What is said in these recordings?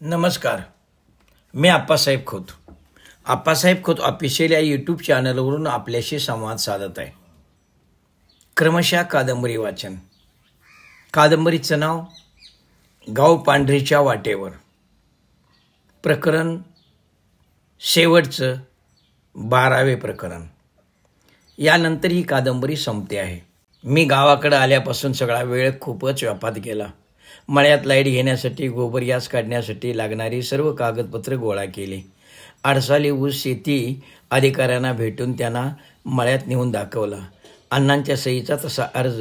नमस्कार. मी आप्पासाहेब खोत. आप्पासाहेब खोत ऑफिशियल या यूट्यूब चॅनलवरून आपल्याशी संवाद साधत आहे. क्रमशः कादंबरी वाचन. कादंबरीचं नाव गाव पांढरीच्या वाटेवर. प्रकरण शेवटचं 12वे प्रकरण. यानंतर ही कादंबरी संपते आहे. मी गावाकडे आल्यापासून सगळा वेळ खूपच व्यापात गेला. मळ्यात लाईट घेण्यासाठी, गोबर गॅस काढण्यासाठी लागणारी सर्व कागदपत्र गोळा केली. आडसाली ऊस शेती अधिकाऱ्यांना भेटून त्यांना मळ्यात नेऊन दाखवला. अण्णांच्या सहीचा तसा अर्ज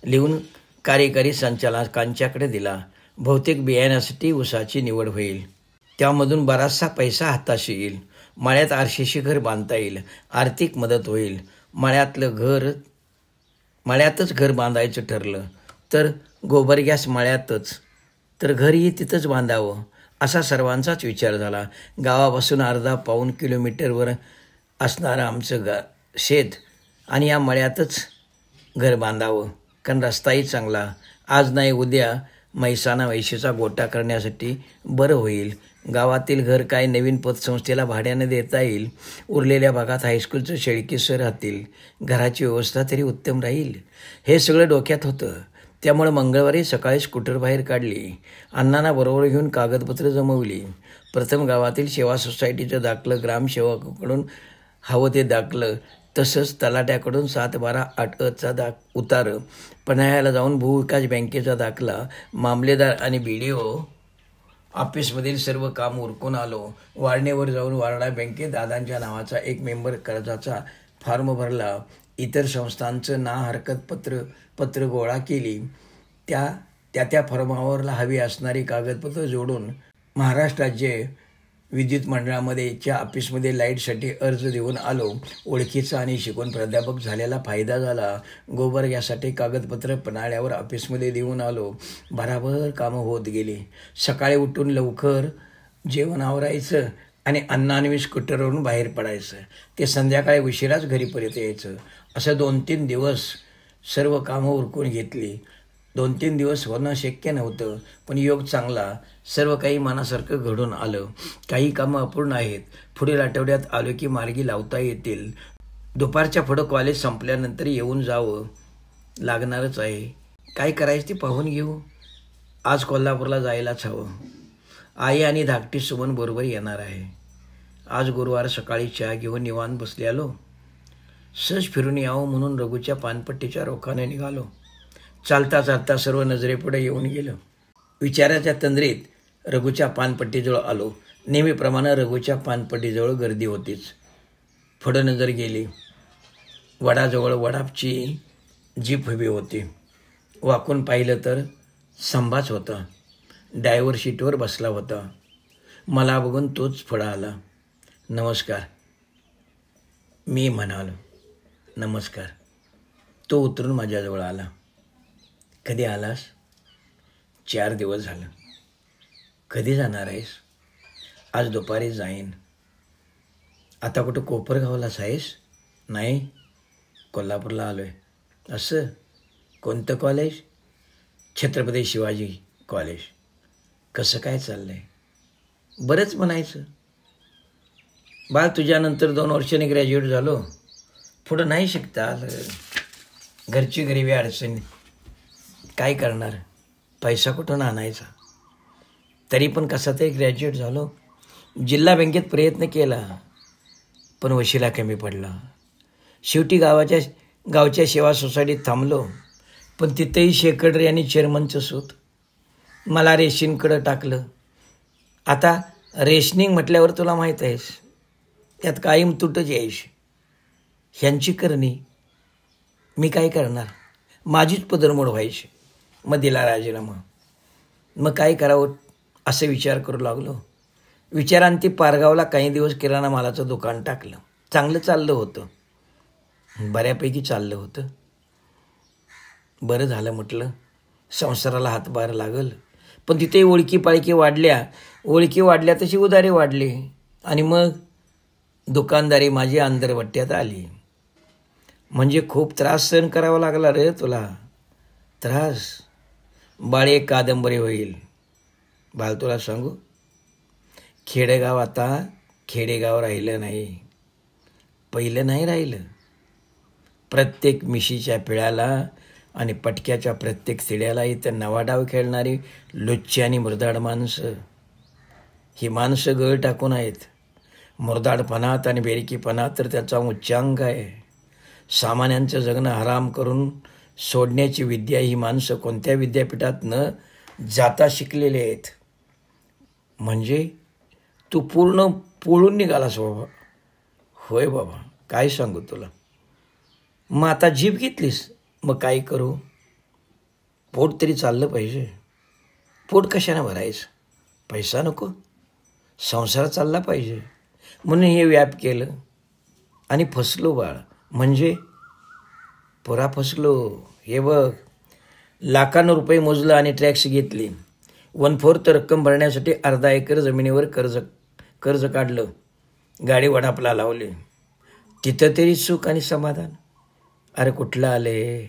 लिहून कार्यकारी संचालकांच्याकडे दिला. बहुतेक बियाण्यासाठी ऊसाची निवड होईल. त्यामधून बराचसा पैसा हाताशी येईल. मळ्यात आरशीशी घर बांधता येईल. आर्थिक मदत होईल. मळ्यातच घर बांधायचं ठरलं तर गोबर गॅस मळ्यातच, तर घरही तिथंच बांधावं असा सर्वांचाच विचार झाला. गावापासून अर्धा पाऊण किलोमीटरवर असणारं आमचं शेत आणि या मळ्यातच घर बांधावं, कारण रस्ताही चांगला. आज नाही उद्या म्हैसाना म्हैशीचा गोटा करण्यासाठी बरं होईल. गावातील घर काय नवीन पतसंस्थेला भाड्याने देता येईल. उरलेल्या भागात हायस्कूलचं शेळकीसर राहतील. घराची व्यवस्था तरी उत्तम राहील. हे सगळं डोक्यात होतं. त्यामुळे मंगळवारी सकाळी स्कूटर बाहेर काढली. अण्णांना बरोबर घेऊन कागदपत्र जमवली. प्रथम गावातील सेवा सोसायटीचं दाखलं, ग्रामसेवकाकडून हवं ते दाखलं, तसंच तलाट्याकडून 7/12/8चा उतार, पन्हाळ्याला जाऊन भूविकास बँकेचा दाखला, मामलेदार आणि BDO ऑफिसमधील सर्व काम उरकून आलो. वारणेवर जाऊन वारणा बँकेत दादांच्या नावाचा एक मेंबर कर्जाचा फॉर्म भरला. इतर संस्थांचं ना हरकत पत्र गोळा केली. त्या फॉर्मावरला हवी असणारी कागदपत्र जोडून महाराष्ट्र राज्य विद्युत मंडळामध्येच्या ऑफिसमध्ये लाईटसाठी अर्ज देऊन आलो. ओळखीचा आणि शिकून प्राध्यापक झालेला फायदा झाला. गोबर गॅससाठी कागदपत्र पन्हाळ्यावर ऑफिसमध्ये देऊन आलो. भराभर कामं होत गेली. सकाळी उठून लवकर जेवण आवरायचं आणि अण्णांनी स्कूटरवरून बाहेर पडायचं. ते संध्याकाळी उशिराच घरी परत यायचं. असं 2-3 दिवस सर्व कामं उरकून घेतली. 2-3 दिवस होणं शक्य नव्हतं, पण योग चांगला. सर्व काही मनासारखं घडून आलं. काही कामं अपूर्ण आहेत. पुढील आठवड्यात आलो की मार्गी लावता येतील. दुपारच्या पुढं कॉलेज संपल्यानंतर येऊन जावं लागणारच आहे. काय करायचं ते पाहून घेऊ. आज कोल्हापूरला जायलाच हवं. आई आणि धाकटी सुमन बरोबर येणार आहे. आज गुरुवार. सकाळी चहा घेऊन निवांत बसलेलो. सहज फिरून यावं म्हणून रघुच्या पानपट्टीच्या रोखाने निघालो. चालता चालता सर्व नजरेपुढे येऊन गेलं. विचाराच्या तंद्रीत रघुच्या पानपट्टीजवळ आलो. नेहमीप्रमाणे रघुच्या पानपट्टीजवळ गर्दी होतीच. पुढं नजर गेली. वडाजवळ वडापची जीप उभी होती. वाकून पाहिलं तर संभाच होता. ड्रायव्हर सीटवर बसला होता. मला बघून तोच पुढं आला. नमस्कार मी म्हणालो. नमस्कार. तो उतरून माझ्याजवळ आला. कधी आलास? 4 दिवस झालं. कधी जाणार आहेस? आज दुपारी जाईन. आता कुठं कोपरगावलाच आहेस? नाही, कोल्हापूरला आलो आहे. असं? कोणतं कॉलेज? छत्रपती शिवाजी कॉलेज. कसं काय चाललं आहे? बरंच म्हणायचं. बाळ, तुझ्यानंतर 2 वर्षांनी ग्रॅज्युएट झालो. पुढं नाही शिकता आलं. घरची गरिबी अडचणी. काय करणार? पैसा कुठून आणायचा? तरी पण कसा तरी ग्रॅज्युएट झालो. जिल्हा बँकेत प्रयत्न केला, पण वशिला कमी पडला. शेवटी गावच्या सेवा सोसायटीत थांबलो, पण तिथंही शेकडरे आणि चेअरमनचं सूत. मला रेशनिंगकडं टाकलं. आता रेशनिंग म्हटल्यावर तुला माहीत आहेस, त्यात कायम तुटच यायची. ह्यांची करणी. मी काय करणार? माझीच पदरमोड व्हायची. मग दिला राजीनामा. मग काय करावं असं विचार करू लागलो. विचारांती पारगावला काही दिवस किराणा मालाचं दुकान टाकलं. चांगलं चाललं होतं. बऱ्यापैकी चाललं होतं. बरं झालं म्हटलं, संसाराला हातभार लागल. पण तिथे ओळखी वाढल्या तशी उधारी वाढली. आणि मग दुकानदारी माझी अंधरवट्यात आली. म्हणजे खूप त्रास सहन करावा लागला रे तुला. त्रास? बाळ, एक कादंबरी होईल. बाळ, तुला सांगू, खेडेगाव आता खेडेगाव राहिलं नाही, पहिलं नाही राहिलं. प्रत्येक मिशीच्या पिळाला आणि पटक्याच्या प्रत्येक सिड्याला इथं नवा डाव खेळणारी लुच्ची आणि मुरदाड माणसं. ही माणसं गळ टाकून आहेत. मुरदाडपणात आणि बेरकीपणात तर त्याचा उच्चांक आहे. सामान्यांचं जगणं हराम करून सोडण्याची विद्या ही माणसं कोणत्या विद्यापीठात न जाता शिकलेले आहेत. म्हणजे तू पूर्ण पोळून निघालास बाबा. होय बाबा, काय सांगू तुला. मग आता जीप घेतलीस, मग काय करू. पोट तरी चाललं पाहिजे. पोट कशाने भरायचं, पैसा नको, संसार चालला पाहिजे म्हणून हे व्याप केलं आणि फसलो बाळ. म्हणजे पुरा फसलो. हे बघ, लाखांनो रुपये मोजलं आणि टॅक्स घेतली. 1/4 रक्कम भरण्यासाठी अर्धा एकर जमिनीवर कर्ज काढलं. गाडी वडापला लावली. तिथं तरी सुख आणि समाधान. अरे कुठलं आले.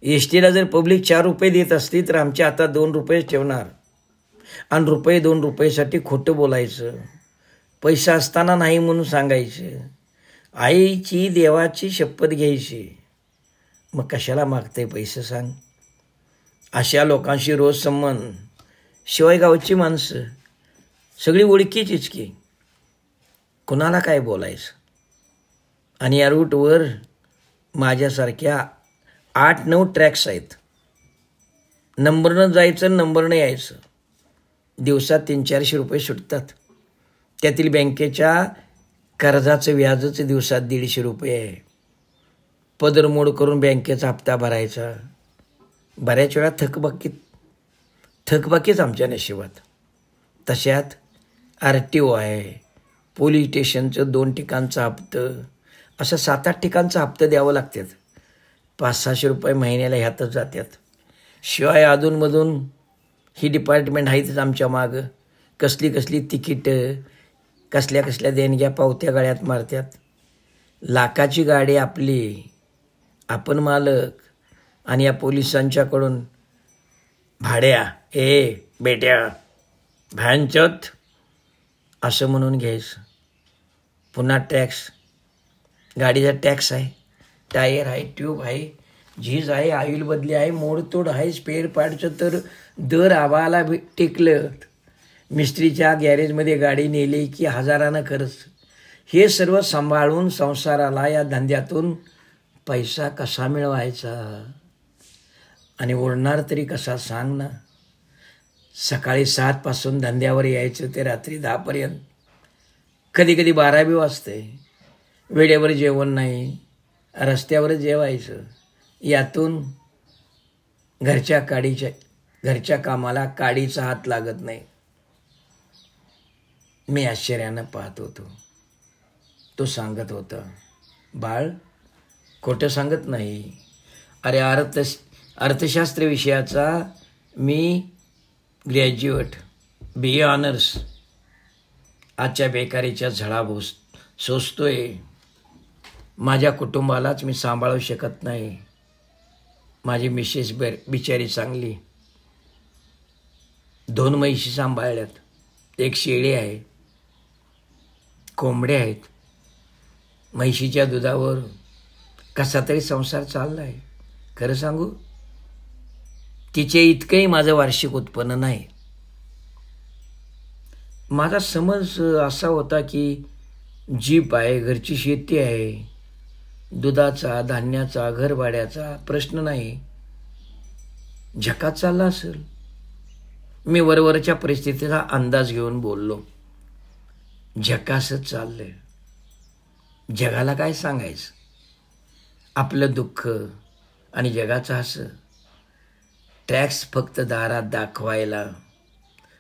एस टीला जर पब्लिक 4 रुपये देत असती तर आमच्या हातात 2 रुपये ठेवणार आणि 2 रुपयेसाठी खोटं बोलायचं. पैसा असताना नाही म्हणून सांगायचं. आईची देवाची शपथ घ्यायची. मग कशाला मागते पैसे सांग. अशा लोकांशी रोज संबंध. शिवाय गावची माणसं सगळी ओळखीचीच की, कुणाला काय बोलायचं. आणि या रूटवर माझ्यासारख्या 8-9 ट्रॅक्स आहेत. नंबरनं जायचं, नंबरनं यायचं. दिवसात 300-400 रुपये सुटतात. त्यातील बँकेच्या कर्जाचं व्याजच दिवसात 150 रुपये आहे. पदरमोड करून बँकेचा हप्ता भरायचा. बऱ्याच वेळा थकबाकीच आमच्या नशिबात. तशात RTO आहे, पोलीस स्टेशनचं 2 ठिकाणचं हप्तं, असं 7-8 ठिकाणचं हप्तं द्यावं लागतात. 500-600 रुपये महिन्याला ह्यातच जातात. शिवाय अधूनमधून ही डिपार्टमेंट आहेतच आमच्या मागं. कसली तिकीटं, कसल्या देणग्या पावत्या गळ्यात मारतात. लाखाची गाडी आपली, आपण मालक, आणि या पोलिसांच्याकडून भाड्या, बेट्या भांचत असं म्हणून घ्यायचं. पुन्हा टॅक्स, गाडीचा टॅक्स आहे, टायर आहे, ट्यूब आहे, झीज आहे, ऑइल बदली आहे, मोडतोड आहे, स्पेअर पार्टचं तर दर आबाला टेकलं. मिस्त्रीच्या गॅरेजमध्ये गाडी नेली की हजारानं खर्च. हे सर्व सांभाळून संसाराला या धंद्यातून पैसा कसा मिळवायचा आणि उडणार तरी कसा सांग ना. सकाळी 7 पासून धंद्यावर यायचं ते रात्री 10 पर्यंत. कधी 12 बी वाजते. वेळेवर जेवण नाही, रस्त्यावरच जेवायचं. यातून घरच्या कामाला काडीचा हात लागत नाही. मी आश्चर्यानं पाहत होतो. तो सांगत होता, बाळ खोटं सांगत नाही. अरे अर्थशास्त्र विषयाचा मी ग्रॅज्युएट, BA ऑनर्स. आजच्या बेकारीच्या झळा सोसतोय. माझ्या कुटुंबालाच मी सांभाळू शकत नाही. माझी मिसेस बिचारी चांगली. 2 म्हैशी सांभाळल्यात, 1 शेळी आहे, कोंबड्या आहेत. म्हैशीच्या दुधावर कसा तरी संसार चाललाय. खरं सांगू, तिचे इतकंही माझं वार्षिक उत्पन्न नाही. माझा समज असा होता की जीप आहे, घरची शेती आहे, दुधाचा, धान्याचा, घरभाड्याचा प्रश्न नाही, झकात चालला असेल. मी वरवरच्या परिस्थितीचा अंदाज घेऊन बोललो. झकासच चाललंय. जगाला काय सांगायचं. आपलं दुःख आणि जगाचं हसं. टॅक्स फक्त दारात दाखवायला,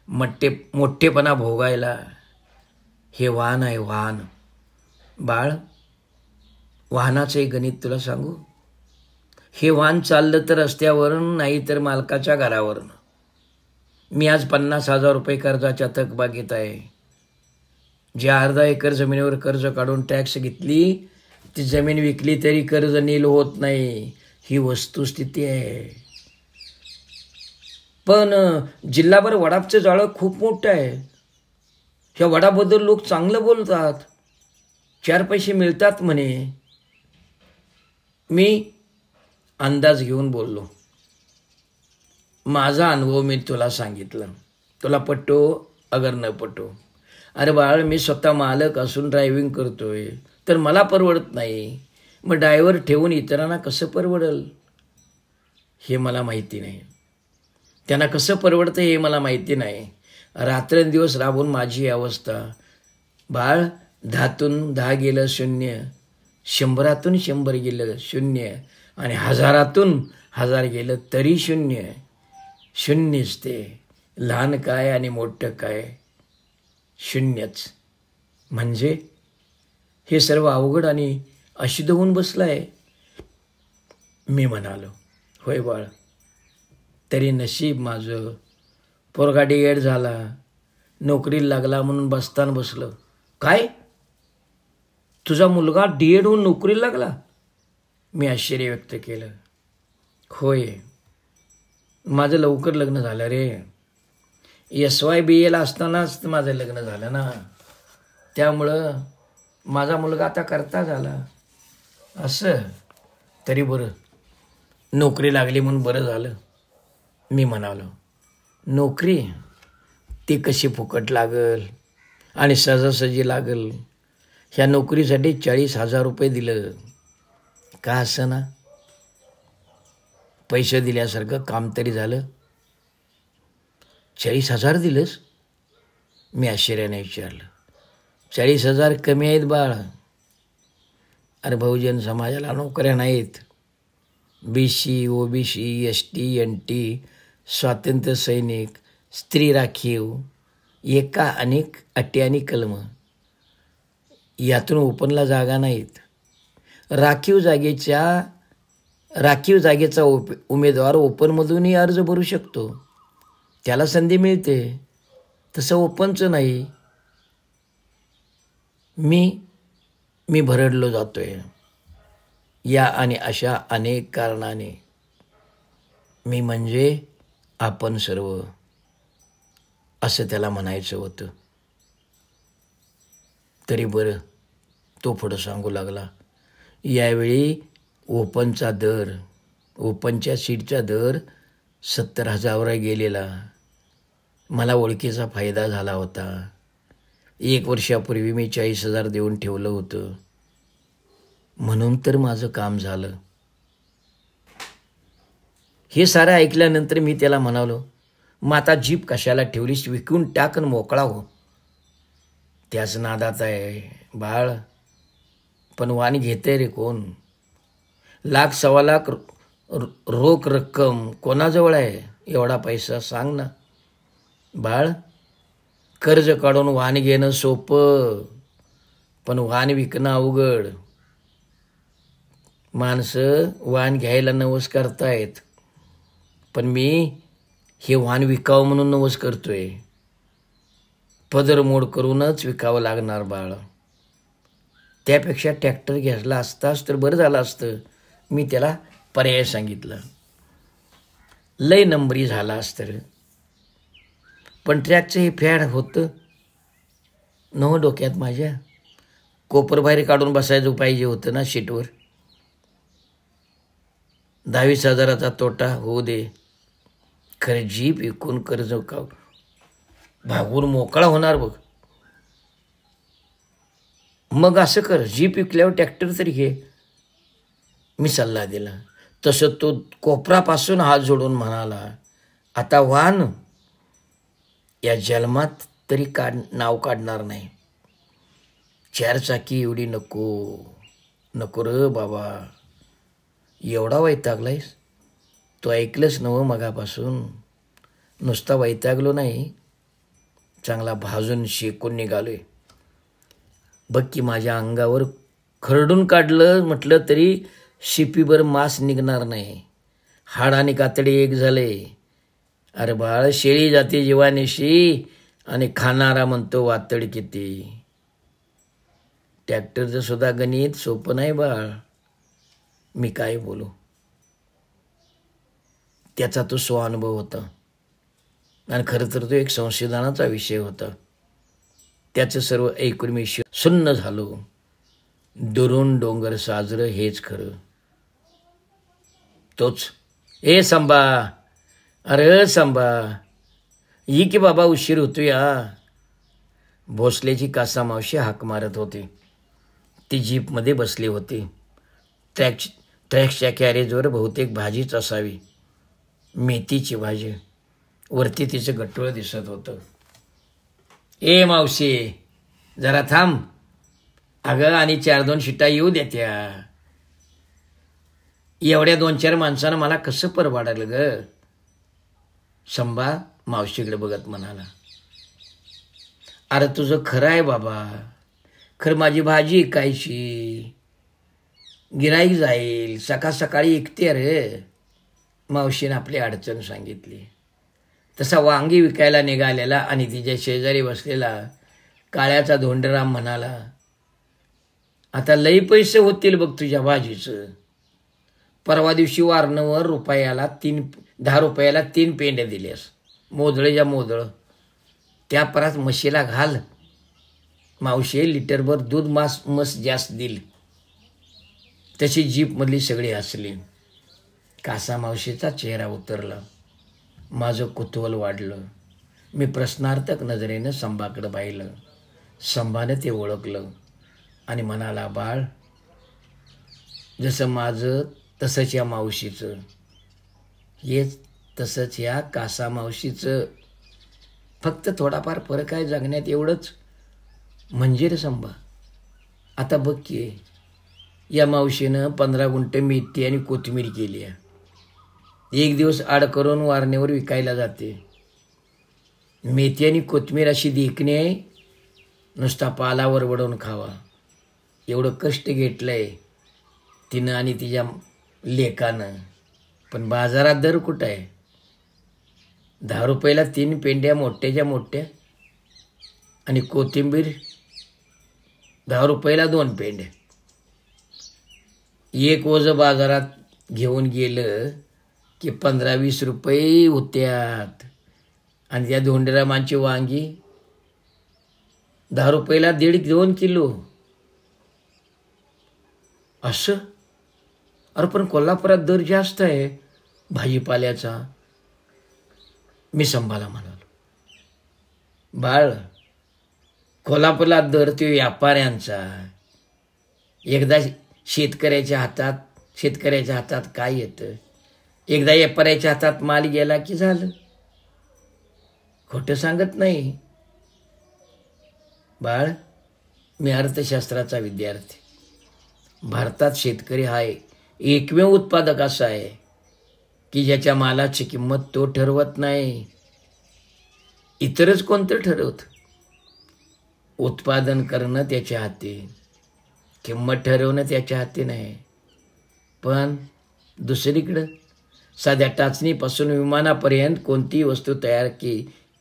मोठेपणा भोगायला. हे वाहन आहे, वाहन. बाळ, वाहनाचं एक गणित तुला सांगू. हे वाहन चाललं तर रस्त्यावरून, नाही तर मालकाच्या घरावरून. मी आज 50,000 रुपये कर्जाच्या थकबाकीत आहे. ज्या अर्धा एकर जमिनीवर कर्ज काढून टॅक्स घेतली, ती जमीन विकली तरी कर्ज नील होत नाही. ही वस्तुस्थिती आहे. पण जिल्हाभर वडापचं जाळं खूप मोठं आहे. ह्या वडाबद्दल लोक चांगलं बोलतात, 4 पैसे मिळतात म्हणे. मी अंदाज घेऊन बोललो. माझा अनुभव मी तुला सांगितलं. तुला पटो अगर न पटो. अरे बाळ, मी स्वतः मालक असून ड्रायव्हिंग करतोय, तर मला परवडत नाही. मग ड्रायव्हर ठेवून इतरांना कसं परवडल हे मला माहिती नाही. त्यांना कसं परवडतं हे मला माहिती नाही. रात्रंदिवस राबून माझी अवस्था. बाळ, 10तून 10 गेलं शून्य, 100तून 100 गेलं शून्य, आणि 1000तून 1000 गेलं तरी शून्य. शून्यच ते. लहान काय आणि मोठं काय, शून्यच. म्हणजे हे सर्व अवघड आणि अशुद्ध होऊन बसलं आहे. मी म्हणालो, होय बाळ, तरी नशीब माझं. पोरगा डी.एड झाला, नोकरीला लागला म्हणून बसताना बसलं. काय, तुझा मुलगा डी.एड होऊन नोकरीला लागला? मी आश्चर्य व्यक्त केलं. होय, माझं लवकर लग्न झालं रे. SYBAला असतानाच माझं लग्न झालं ना, त्यामुळं माझा मुलगा आता करता झाला. असं, तरी बरं, नोकरी लागली म्हणून बरं झालं. मी म्हणालो, नोकरी ती कशी फुकट लागल आणि सहजासहजी लागल? ह्या नोकरीसाठी 40,000 रुपये दिलं का असं ना, पैसे दिल्यासारखं काम तरी झालं. 40,000 दिलंस? मी आश्चर्याने विचारलं. 40,000 कमी आहेत बाळ. अरे बहुजन समाजाला नोकऱ्या नाहीत. BC, OBC, ST, NT, स्वातंत्र्य सैनिक, स्त्री राखीव, एका अनेक अटी आणि कलम. यातून ओपनला जागा नाहीत. राखीव जागेचा उमेदवार ओपनमधूनही अर्ज भरू शकतो, त्याला संधी मिळते. तसं ओपनचं नाही. मी भरडलो जातोय या आणि अशा अनेक कारणाने. मी म्हणजे आपण सर्व, असं त्याला म्हणायचं होतं. तरी बरं, तो पुढं सांगू लागला. यावेळी ओपनच्या सीटचा दर 70,000 गेलेला. मला ओळखीचा फायदा झाला होता. 1 वर्षापूर्वी मी 40,000 देऊन ठेवलं होतं, म्हणून तर माझं काम झालं. हे सारं ऐकल्यानंतर मी त्याला म्हणालो, मग आता जीप कशाला ठेवलीस? विकून टाक आणि मोकळा हो. त्याच नादात आहे बाळ. पण वाण घेते रे कोण? 1,00,000-1,25,000 रोख रक्कम कोणाजवळ आहे? एवढा पैसा सांग ना बाळ. कर्ज काढून वाहन घेणं सोपं, पण वाहन विकणं अवघड. माणसं वाहन घ्यायला नवस करतायत, पण मी हे वाहन विकावं म्हणून नवस करतोय. पदरमोड करूनच विकावं लागणार बाळ. त्यापेक्षा ट्रॅक्टर घेतला असतास तर बरं झालं असतं. मी त्याला पर्याय सांगितलं. लय नंबरी झाला असतं, पण ट्रॅकचं हे फॅड होतं नव डोक्यात माझ्या. कोपर बाहेर काढून बसायचं पाहिजे होतं ना शीटवर. 10,000-20,000चा तोटा होऊ दे, खरं जीप विकून कर्ज भागून मोकळा होणार बघ. मग असं कर, जीप विकल्यावर ट्रॅक्टर तरी घे. मी सल्ला दिला. तसं तो कोपरापासून हात जोडून म्हणाला, आता वाहन या जन्मात तरी नाव काढणार नाही. 4 चाकी एवढी नको र बाबा. एवढा वैतागलायस? तो ऐकलंच नव मगापासून. नुसता वैतागलो नाही, चांगला भाजून शेकून निघालोय. बघ की माझ्या अंगावर खरडून काढलं म्हटलं तरी शिपीभर मांस निघणार नाही. हाड आणि कातडी एक झाले. अरे बाळ, शेळी जाते जीवानिशी आणि खाणारा म्हणतो वातड किती. ट्रॅक्टरचं सुद्धा गणित सोपं नाही बाळ. मी काय बोलू. त्याचा तो स्वानुभव होता आणि खरं तर तो एक संशोधनाचा विषय होता. त्याचं सर्व ऐकून मी सुन्न झालो. दुरून डोंगर साजरं हेच खरं. तोच, ए संबा, अरे संबा, ही की बाबा, उशीर होतोय. भोसलेची कासा मावशी हाक मारत होती. ती जीपमध्ये बसली होती. ट्रॅक्सच्या कॅरेजवर बहुतेक भाजीच असावी, मेथीची भाजी. वरती तिचं गट्टुळं दिसत होतं. ए मावशी, जरा थांब अगं, आणि 4-2 शिटा येऊ द्या. त्या एवढ्या 2-4 माणसानं मला कसं परवाडालं ग. संबा मावशीकडे बघत म्हणाला. अरे तुझं खरं आहे बाबा, खरं माझी भाजी इकायची, गिराईक जाईल, सकाळी इकते रे. मावशीने आपली अडचण सांगितली. तसा वांगी विकायला निघालेला आणि तिच्या शेजारी बसलेला काळ्याचा धोंडराम म्हणाला, आता लई पैसे होतील बघ तुझ्या भाजीचं. परवा दिवशी वारणवर 10 रुपयाला 3 पेंड्या दिल्यास, मोजळेच्या मोजळं. त्या परत म्हशीला घाल. मावशी लिटरभर दूध मस जास्त दिल. तशी जीपमधली सगळी हसली. कासा मावशीचा चेहरा उतरला. माझं कुतूहल वाढलं. मी प्रश्नार्थक नजरेनं संभाकडे पाहिलं. संभानं ते ओळखलं आणि म्हणाला, बाळ, जसं माझं तसंच या मावशीचं, हेच तसंच या कासा मावशीचं, फक्त थोडाफार फरक आहे जगण्यात, एवढंच. म्हणजे रे संभा, आता बघ की, या मावशीनं 15 गुंठ मेथी आणि कोथिंबीर केली आहे. एक दिवस आड करून वारणेवर विकायला जाते. मेथी आणि कोथिंबीर अशी देखणी आहे, नुसता पालावर वडवून खावा. एवढं कष्ट घेतलंय तिनं आणि तिच्या लेकानं, पण बाजारात दर कुठं आहे? 10 रुपयाला 3 पेंड्या मोठ्याच्या मोठ्या, आणि कोथिंबीर 10 रुपयाला 2 पेंड्या. एक ओझं बाजारात घेऊन गेलं की 15-20 रुपये होत्यात. आणि त्या धोंडरामांची वांगी 10 रुपयाला 1.5-2 किलो. असं? अरे पण कोल्हापुरात दर जास्त आहे भाजीपाल्याचा. मी संभाला म्हणालो, बाळ, कोल्हापूरला दर ते व्यापाऱ्यांचा. एकदा शेतकऱ्याच्या हातात काय येतं? एकदा व्यापाऱ्याच्या हातात माल गेला की झालं. खोटं सांगत नाही बाळ. मी अर्थशास्त्राचा विद्यार्थी. भारतात शेतकरी हा एकमेव उत्पादक असा आहे की ज्याच्या मालाची किंमत तो ठरवत नाही, इतरच कोणतं ठरवत. उत्पादन करणं त्याच्या हाती, किंमत ठरवणं त्याच्या हाती नाही. पण दुसरीकडं साध्या टाचणीपासून विमानापर्यंत कोणतीही वस्तू तयार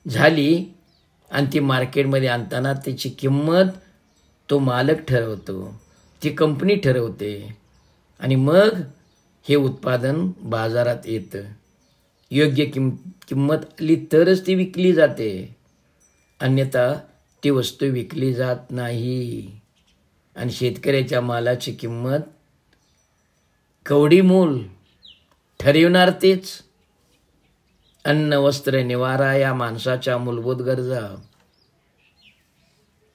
झाली आणि ती मार्केटमध्ये आणताना त्याची किंमत तो मालक ठरवतो, ती कंपनी ठरवते, आणि मग हे उत्पादन बाजारात येतं. योग्य किंमत आली तरच ती विकली जाते, अन्यथा ती वस्तू विकली जात नाही. आणि शेतकऱ्याच्या मालाची किंमत, कवडी मोल ठरवणार तेच. अन्न, वस्त्र, निवारा या माणसाच्या मूलभूत गरजा.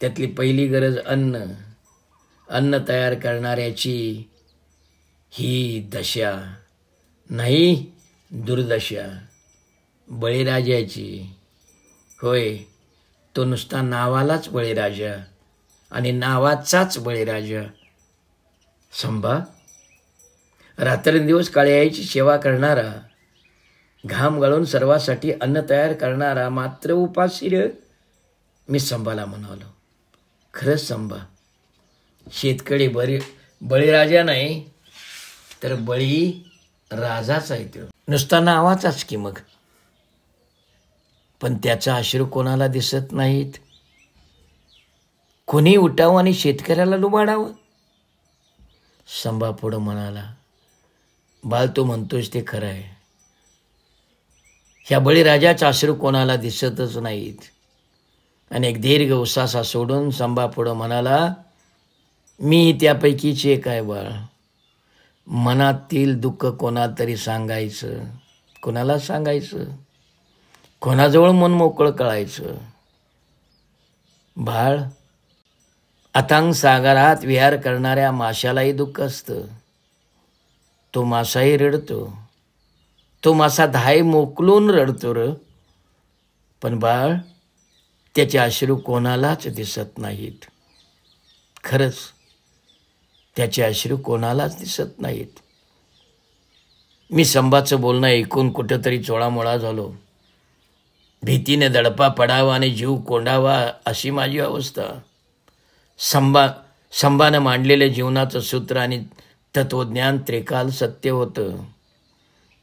त्यातली पहिली गरज अन्न. अन्न तयार करणाऱ्याची ही दशा नाही, दुर्दशा बळीराजाची. होय, तो नुसता नावालाच बळीराजा आणि नावाचाच बळीराजा. संभा, रात्रंदिवस काळ्याची सेवा करणारा, घाम गाळून सर्वासाठी अन्न तयार करणारा मात्र उपाशी रे. मी संभाला म्हणालो, खरंच संभा, शेतकरी बळीराजा नाही तर बळी राजाच आहे. तो नुसता नावाचाच की मग. पण त्याचा अश्रू कोणाला दिसत नाहीत. कोणी उठावं आणि शेतकऱ्याला लुबाडावं. संभा पुढं म्हणाला, बाळ, तू म्हणतोस ते खरं आहे. ह्या बळीराजाचा अश्रू कोणाला दिसतच नाहीत. आणि एक दीर्घ उसासा सोडून संभा पुढं म्हणाला, मी त्यापैकीच एक आहे बाळ. मनातील दुःख कोणाला तरी सांगायचं. कोणाला सांगायचं? कोणाजवळ मन मोकळं कळायचं? बाळ, अथांग सागरात विहार करणाऱ्या माशालाही दुःख असतं. तो मासाही रडतो. तो मासा धाय मोकलून रडतो र. पण बाळ, त्याचे अश्रू कोणालाच दिसत नाहीत. खरंच त्याचे अश्रू कोणालाच दिसत नाहीत. मी संभाचं बोलणं ऐकून कुठंतरी चोळामोळा झालो. भीतीने दडपा पडावा आणि जीव कोंडावा अशी माझी अवस्था. संभानं मांडलेलं जीवनाचं सूत्र आणि तत्वज्ञान त्रिकाल सत्य होतं.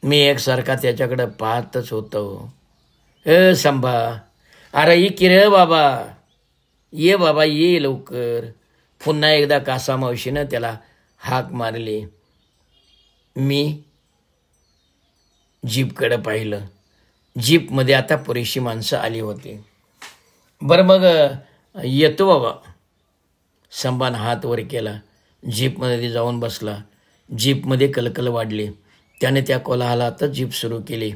मी एकसारखा त्याच्याकडे पाहतच होतो. संभा, अरे ये की रे बाबा, ये बाबा ये लवकर. पुन्हा एकदा कासा मावशीनं त्याला हाक मारली. मी जीपकडे पाहिलं. जीपमध्ये आता पुरेशी माणसं आली होती. बरं मग येतो बाबा. संभानं हात वर केला. जीपमध्ये जाऊन बसला. जीपमध्ये कलकल वाढली. त्याने त्या कोलाहलातच जीप सुरू केली.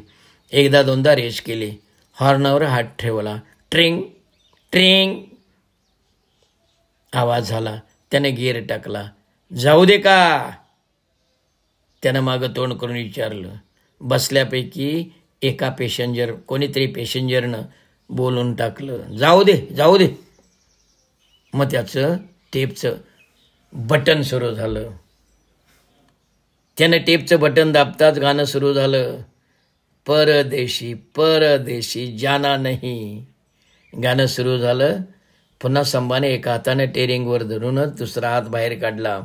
एकदा दोनदा रेस केली. हॉर्नवर हात ठेवला. ट्रिंग ट्रिंग आवाज झाला. त्याने गिअर टाकला. जाऊ दे का? त्यानं मागं तोंड करून विचारलं. बसल्यापैकी एका कोणीतरी पॅसेंजरनं बोलून टाकलं, जाऊ दे जाऊ दे. मग त्याचं टेपचं बटन सुरू झालं. त्यानं टेपचं बटन दाबताच गाणं सुरू झालं. परदेशी परदेशी जाना नाही. गाणं सुरू झालं. पुन्हा संभाने एका हाताने टेरिंगवर धरूनच दुसरा हात बाहेर काढला.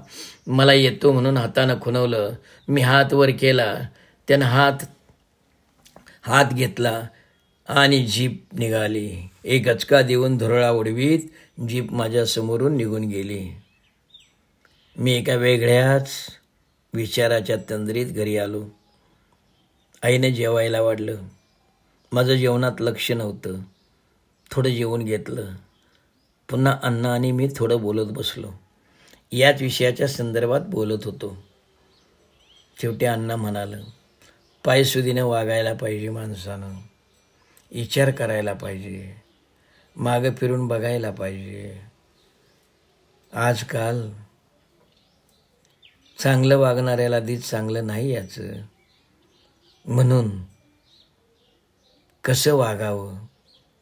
मला येतो म्हणून हातानं खुणवलं. मी हात वर केला. त्यानं हात घेतला आणि जीप निघाली. एक गचका देऊन धुरळा उडवीत जीप माझ्यासमोरून निघून गेली. मी एका वेगळ्याच विचाराच्या तंद्रीत घरी आलो. आईने जेवायला वाढलं. माझं जेवणात लक्ष नव्हतं. थोडं जेवून घेतलं. पुन्हा अण्णा आणि मी थोडं बोलत बसलो. याच विषयाच्या संदर्भात बोलत होतो. शेवटी अण्णा म्हणालं, पायसुदीनं वागायला पाहिजे माणसानं. विचार करायला पाहिजे. मागं फिरून बघायला पाहिजे. आजकाल चांगलं वागणाऱ्याला आधीच चांगलं नाही याचं. म्हणून कसं वागावं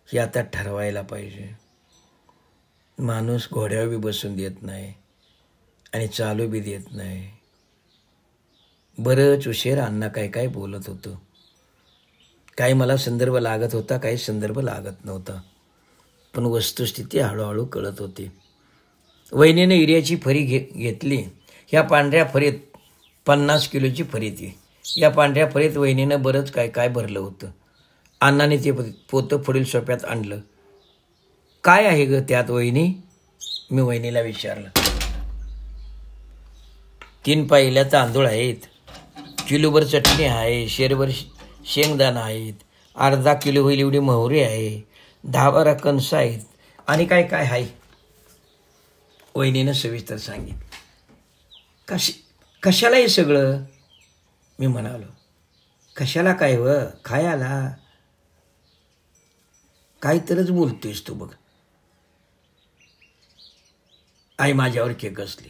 हे आता ठरवायला पाहिजे. माणूस घोड्यावर बी बसून देत नाही आणि चालू बी देत नाही. बरंच उशीर अण्णा काय बोलत होतं. काही मला संदर्भ लागत होता, काही संदर्भ लागत नव्हता. पण वस्तुस्थिती हळूहळू कळत होती. वहिनीने युरियाची फरी घेतली. ह्या पांढऱ्या फरीत 50 किलोची फरी ती. या पांढऱ्या फरीत वहिनीनं बरंच काय भरलं होतं. अण्णाने ते पोतं पुढील सोप्यात आणलं. काय आहे ग त्यात वहिनी? मी वहिनीला विचारलं. 3 पाहिल्या तांदूळ आहेत, किलोभर चटणी आहे, शेरभर शेंगदाणा आहेत, अर्धा किलो होईल एवढी मोहरी आहे, 10-12 कणस आहेत आणि काय आहे. वहिनीनं सविस्तर सांगितलं. कशाला हे सगळं? मी म्हणालो, कशाला काय व खायला? काय तरच बोलतोयस तू बघ. आई माझ्यावर खेकसली.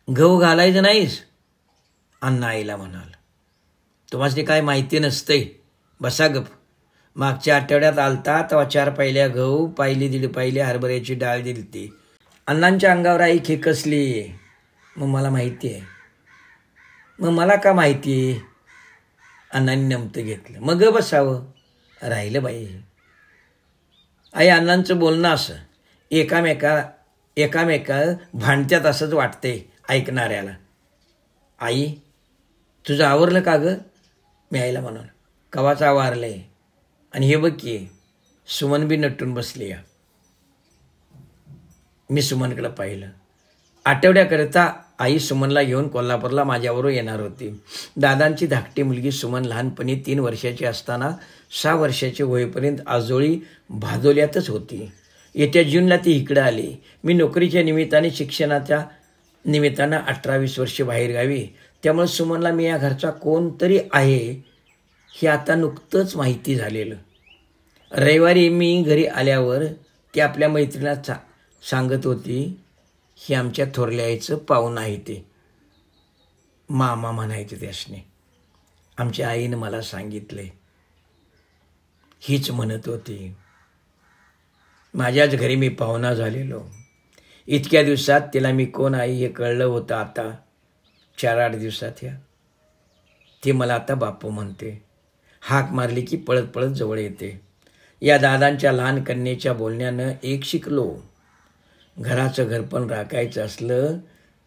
गहू घालायचं नाहीस? अण्णा आईला म्हणाल, तुम्हाला काय माहिती नसतंय, बसा गप. मागच्या आठवड्यात आलता तेव्हा 4 पाहिल्या गहू, दीड पाहिली हरभऱ्याची डाळ दिली ती. अण्णांच्या अंगावर आई खेकसली. मग मला माहिती आहे. मग मला का माहिती आहे? अण्णांनी नमतं घेतलं. मग ग बसावं. राहिलं बाई. आई अण्णांचं बोलणं असं एकामेका भांडत्यात असंच वाटतंय ऐकणाऱ्याला. आई तुझं आवरलं का ग? मी आईला म्हणाल, कवाच आवरलंय. आणि हे बघ की सुमन बी नटून बसली. मी सुमनकडे पाहिलं. आठवड्याकरिता आई सुमनला घेऊन कोल्हापूरला माझ्याबरोबर येणार होती. दादांची धाकटी मुलगी सुमन लहानपणी 3 वर्षाची असताना 6 वर्षाची होईपर्यंत आजोळी भादोल्यातच होती. येत्या जूनला ती इकडे आली. मी नोकरीच्या निमित्ताने शिक्षणाच्या निमित्तानं 18-20 वर्षे बाहेरगावी. त्यामुळे सुमनला मी या घरचा कोणतरी आहे हे आता नुकतंच माहिती झालेलं. रविवारी मी घरी आल्यावर ती आपल्या मैत्रिणीला सांगत होती, हे आमच्या थोरल्या आईचं पाहुणं आहे ते. मामा म्हणायचे त्यासने. आमच्या आईनं मला सांगितले. हीच म्हणत होती. माझ्याच घरी मी पाहुणा झालेलो. इतक्या दिवसात तिला मी कोण आई हे कळलं होतं. आता 4-8 दिवसात ती मला आता बापू म्हणते. हाक मारली की पळत पळत जवळ येते. या दादांच्या लहान कन्येच्या बोलण्यानं एक शिकलो. घराचं घरपण राखायचं असलं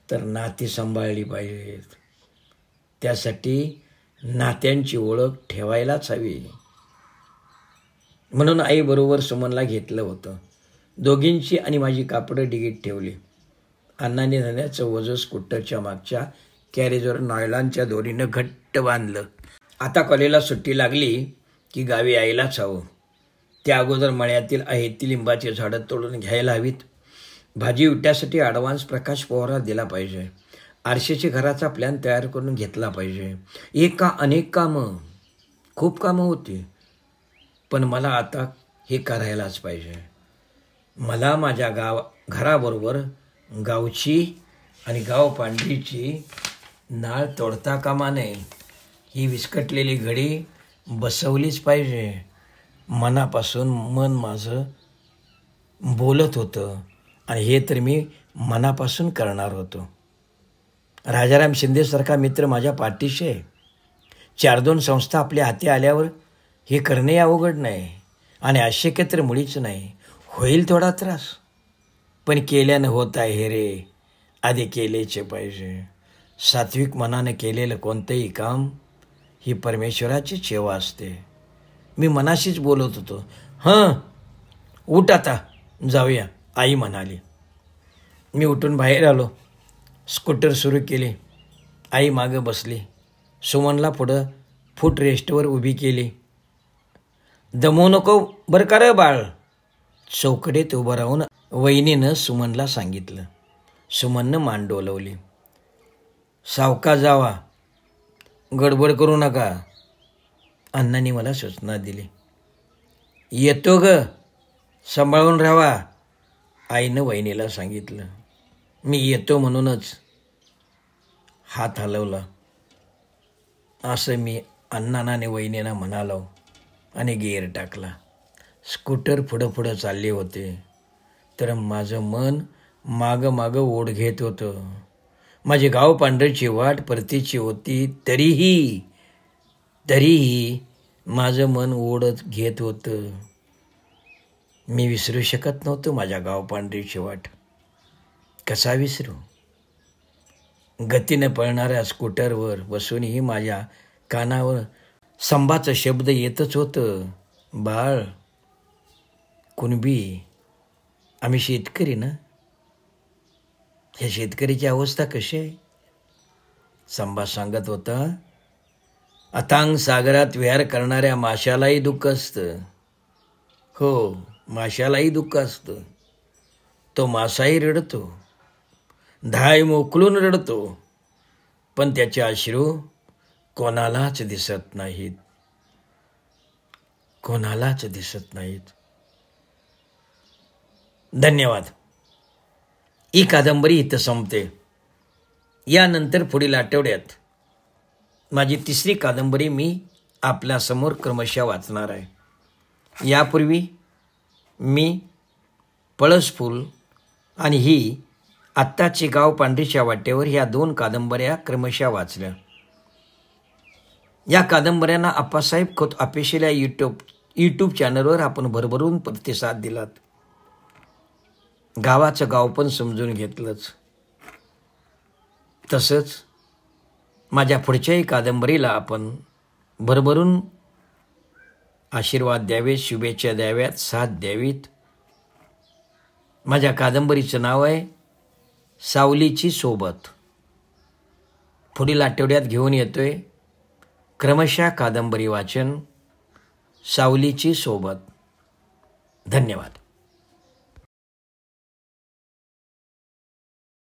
तर नाती सांभाळली पाहिजेत. त्यासाठी नात्यांची ओळख ठेवायलाच हवी. म्हणून आईबरोबर सुमनला घेतलं होतं. दोघींची आणि माझी कापडं डिगीत ठेवली. अण्णांनी धन्याचं ओझं स्कूटरच्या मागच्या कॅरेजवर नायलॉनच्या दोरीनं घट्ट बांधलं. आता कॉलेजला सुट्टी लागली की गावी यायलाच हवं. त्या अगोदर मळ्यातील आहे ती लिंबाची झाडं तोडून घ्यायला हवीत. भाजी विट्यासाठी ॲडव्हान्स प्रकाश पोहरा दिला पाहिजे. आरशेची घराचा प्लॅन तयार करून घेतला पाहिजे. एक का अनेक कामं, खूप कामं होती. पण मला आता हे करायलाच पाहिजे. मला माझ्या घराबरोबर गावची आणि गाव पांढरीची नाळ तोडता कामा नये. ही विस्कटलेली घडी बसवलीच पाहिजे. मनापासून मन माझं बोलत होतं आणि हे तर मी मनापासून करणार होतो. राजाराम शिंदेसारखा मित्र माझ्या पाठीशी आहे. 4-2 संस्था आपल्या हाती आल्यावर हे करणे अवघड नाही आणि अशक्य तर मुळीच नाही. होईल थोडा त्रास, पण केल्यानं होत आहे हे रे. आधी केलेचे पाहिजे. सात्विक मनानं केलेलं कोणतंही काम ही परमेश्वराची सेवा असते. मी मनाशीच बोलत होतो. उठ आता जाऊया, आई म्हणाली. मी उठून बाहेर आलो. स्कूटर सुरू केली. आई मागं बसली. सुमनला पुढं फूट रेस्टवर उभी केली. दमवू नको बरं का रे बाळ, चौकडेत उभं राहून वहिनीनं सुमनला सांगितलं. सुमननं मान डोलवली. सावकाश जावा, गडबड करू नका, अण्णांनी मला सूचना दिली. येतो ग, सांभाळून राहावा, आईनं वहिनीला सांगितलं. मी येतो म्हणूनच हात हलवला असं मी अण्णांना वहिनीला म्हणालो आणि गिअर टाकला. स्कूटर पुढं पुढं चालले होते तर माझं मन मागं मागं ओढ घेत होतं. माझी गाव पांढरीची वाट परतीची होती, तरीही माझं मन ओढत घेत होतं. मी विसरू शकत नव्हतो माझ्या गाव पांढरीची वाट. कसा विसरू? गतीनं पळणाऱ्या स्कूटरवर बसूनही माझ्या कानावर संभाचं शब्द येतच होतं. बाळ, कुणबी, आम्ही शेतकरी ना. ह्या शेतकरीची अवस्था कशी आहे? संभा सांगत होता. अथांग सागरात विहार करणाऱ्या माशालाही दुःख असतं. हो, माशालाही दुःख असतं. तो मासाही रडतो, धाय मोकलून रडतो, पण त्याचे अश्रू कोणालाच दिसत नाहीत. कोणालाच दिसत नाहीत. धन्यवाद. ही कादंबरी इथं संपते. यानंतर पुढील आठवड्यात माझी 3री कादंबरी मी आपल्यासमोर क्रमशः वाचणार आहे. यापूर्वी मी पळस फूल आणि ही आत्ताची गाव पांढरीच्या वाटेवर ह्या 2 कादंबऱ्या क्रमशः वाचल्या. या कादंबऱ्यांना आप्पासाहेब खोत ऑफिशियल यूट्यूब चॅनलवर आपण भरभरून प्रतिसाद दिलात. गावाचं गाव पण समजून घेतलंच. तसंच माझ्या पुढच्याही कादंबरीला आपण भरभरून आशीर्वाद द्यावेत, शुभेच्छा द्याव्यात, साथ द्यावीत. माझ्या कादंबरीचं नाव आहे सावलीची सोबत पुढील आठवड्यात घेऊन येतोय क्रमशः कादंबरी वाचन सावलीची सोबत. धन्यवाद.